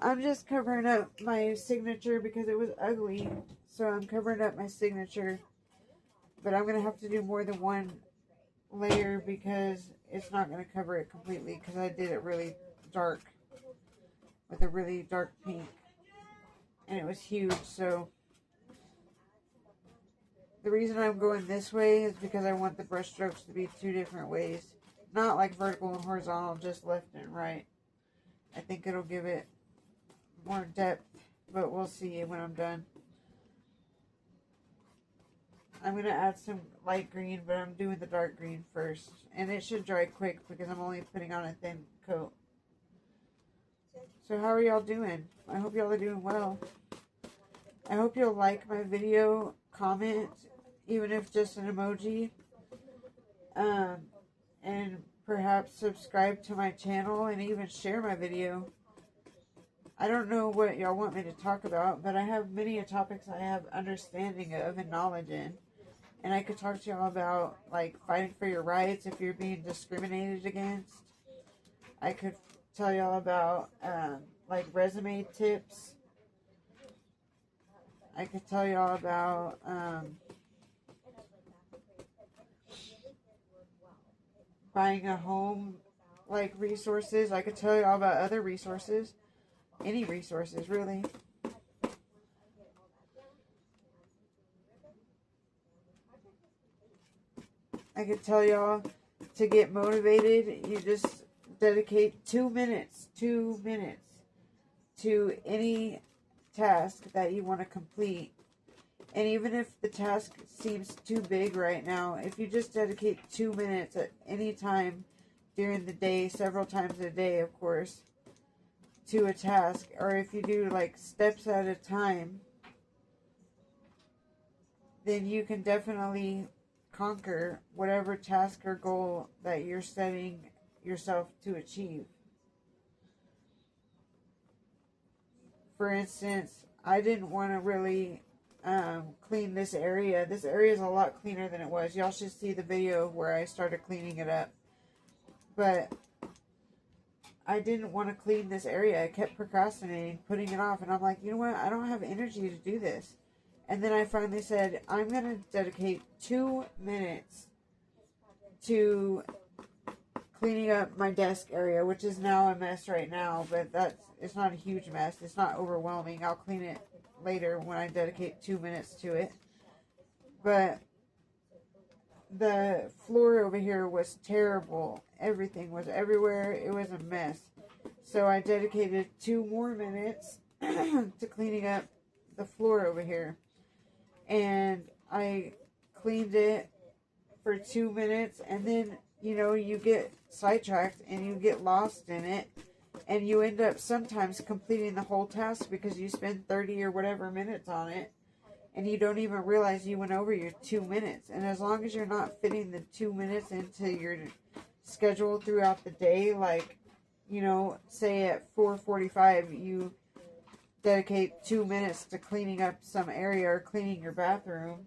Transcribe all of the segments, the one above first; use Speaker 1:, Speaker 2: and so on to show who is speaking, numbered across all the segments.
Speaker 1: I'm just covering up my signature because it was ugly. So I'm covering up my signature. But I'm going to have to do more than one layer because it's not going to cover it completely because I did it really dark with a really dark pink. And it was huge. So the reason I'm going this way is because I want the brush strokes to be two different ways. Not like vertical and horizontal, just left and right. I think it'll give it more depth, but we'll see when I'm done. I'm going to add some light green, but I'm doing the dark green first. And it should dry quick because I'm only putting on a thin coat. So how are y'all doing? I hope y'all are doing well. I hope you'll like my video, comment, even if just an emoji. And perhaps subscribe to my channel and even share my video. I don't know what y'all want me to talk about, but I have many topics I have understanding of and knowledge in. And I could talk to y'all about, like, fighting for your rights if you're being discriminated against. I could tell y'all about, like, resume tips. I could tell y'all about, buying a home, like, resources. I could tell y'all about other resources. Any resources, really. I could tell y'all to get motivated, you just dedicate 2 minutes to any task that you want to complete. And even if the task seems too big right now, if you just dedicate 2 minutes at any time during the day, several times a day, of course, to a task, or if you do like steps at a time, then you can definitely conquer whatever task or goal that you're setting yourself to achieve. For instance, I didn't want to really clean this area. This area is a lot cleaner than it was. Y'all should see the video where I started cleaning it up. But I didn't want to clean this area. I kept procrastinating, putting it off. And I'm like, you know what? I don't have energy to do this. And then I finally said, I'm going to dedicate 2 minutes to cleaning up my desk area, which is now a mess right now. But it's not a huge mess. It's not overwhelming. I'll clean it later when I dedicate 2 minutes to it. But the floor over here was terrible. Everything was everywhere. It was a mess. So I dedicated 2 more minutes to cleaning up the floor over here. And I cleaned it for 2 minutes. And then, you know, you get sidetracked and you get lost in it. And you end up sometimes completing the whole task because you spend 30 or whatever minutes on it. And you don't even realize you went over your 2 minutes. And as long as you're not fitting the 2 minutes into your schedule throughout the day, like, you know, say at 4:45 you dedicate 2 minutes to cleaning up some area or cleaning your bathroom,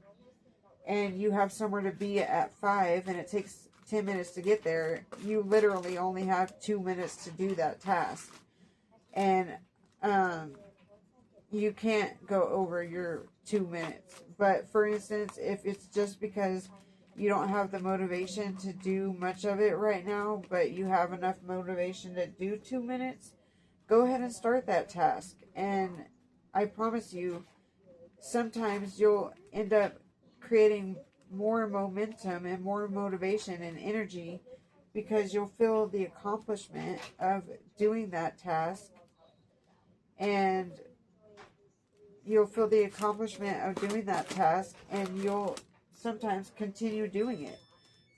Speaker 1: and you have somewhere to be at 5 and it takes 10 minutes to get there, you literally only have 2 minutes to do that task. And you can't go over your 2 minutes. But for instance, if it's just because you don't have the motivation to do much of it right now, but you have enough motivation to do 2 minutes, go ahead and start that task. And I promise you, sometimes you'll end up creating more momentum and more motivation and energy because you'll feel the accomplishment of doing that task. And you'll feel the accomplishment of doing that task, and you'll sometimes continue doing it.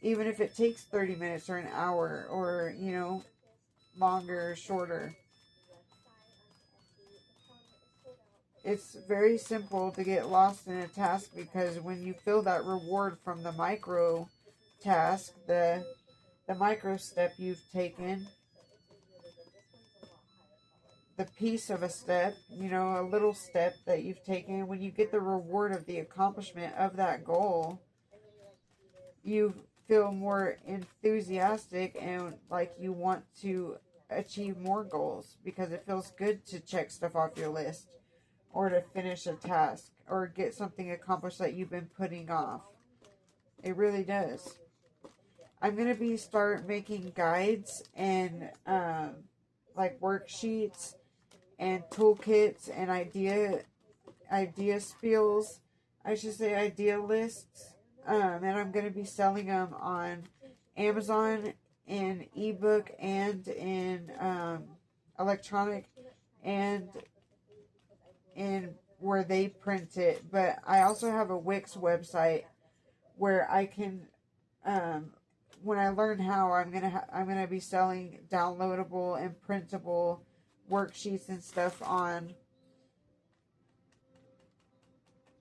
Speaker 1: Even if it takes 30 minutes or an hour or, you know, longer or shorter. It's very simple to get lost in a task because when you feel that reward from the micro task, the micro step you've taken, the piece of a step, you know, a little step that you've taken, when you get the reward of the accomplishment of that goal, you feel more enthusiastic and like you want to achieve more goals, because it feels good to check stuff off your list, or to finish a task, or get something accomplished that you've been putting off. It really does. I'm going to start making guides and like worksheets and toolkits and idea spills. I should say idea lists. And I'm going to be selling them on Amazon in ebook and in electronic, and in where they print it. But I also have a Wix website where I can, when I learn how, I'm gonna be selling downloadable and printable worksheets and stuff on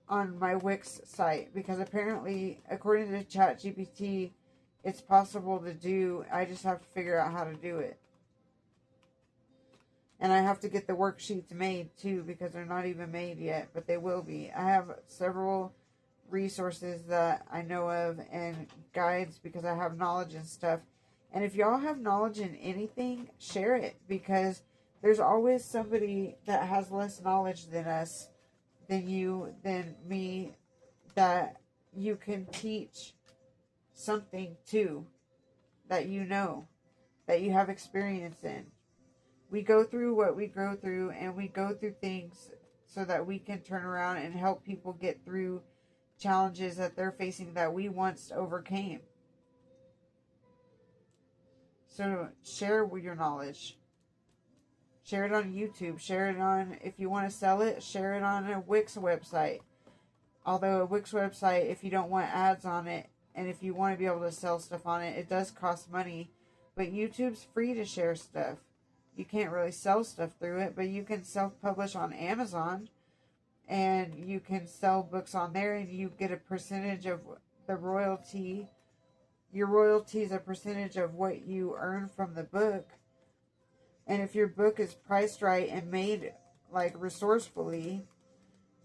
Speaker 1: my Wix site, because apparently, according to ChatGPT, it's possible to do. I just have to figure out how to do it. And I have to get the worksheets made too, because they're not even made yet, but they will be. I have several resources that I know of and guides, because I have knowledge and stuff. And if y'all have knowledge in anything, share it, because there's always somebody that has less knowledge than us, than me, that you can teach something to, that you know, that you have experience in. We go through what we go through, and we go through things so that we can turn around and help people get through challenges that they're facing that we once overcame. So share with your knowledge. Share it on YouTube. Share it on, if you want to sell it, share it on a Wix website. Although a Wix website, if you don't want ads on it, and if you want to be able to sell stuff on it, it does cost money. But YouTube's free to share stuff. You can't really sell stuff through it, but you can self-publish on Amazon, and you can sell books on there, and you get a percentage of the royalty. Your royalty is a percentage of what you earn from the book. And if your book is priced right and made like resourcefully,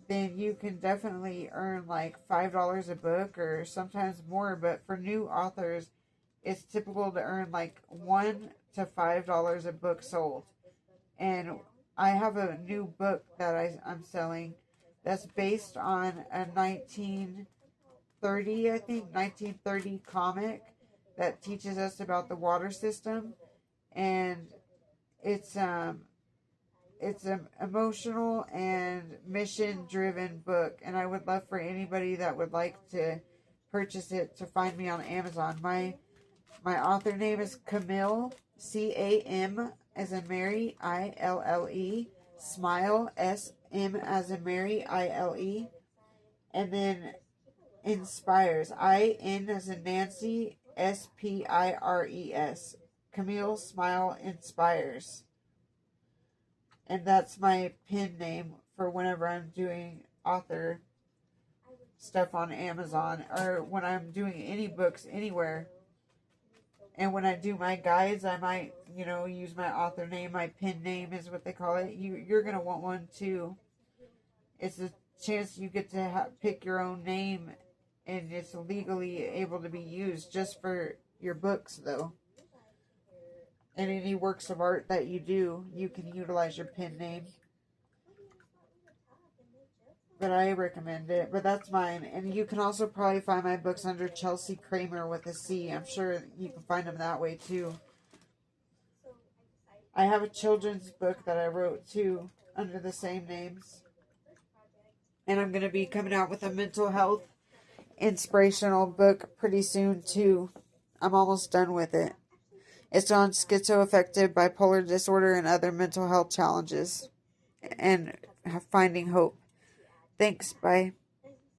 Speaker 1: then you can definitely earn like $5 a book, or sometimes more. But for new authors, it's typical to earn like $1 to $5 a book sold. And I have a new book that I'm selling that's based on a 1930 comic that teaches us about the water system. And it's an emotional and mission-driven book, and I would love for anybody that would like to purchase it to find me on Amazon. My author name is Camille, C-A-M as in Mary, I-L-L-E, Smile, S-M as in Mary, I-L-E, and then Inspires, I-N as in Nancy, S-P-I-R-E-S. Camille Smile Inspires. And that's my pen name for whenever I'm doing author stuff on Amazon, or when I'm doing any books anywhere. And when I do my guides, I might, use my author name. My pen name is what they call it. You're going to want one too. It's a chance you get to pick your own name, and it's legally able to be used just for your books, though. And any works of art that you do, you can utilize your pen name. But I recommend it. But that's mine. And you can also probably find my books under Chelsea Kramer with a C. I'm sure you can find them that way too. I have a children's book that I wrote too under the same names. And I'm going to be coming out with a mental health inspirational book pretty soon too. I'm almost done with it. It's on schizoaffective bipolar disorder and other mental health challenges, and finding hope. Thanks. Bye.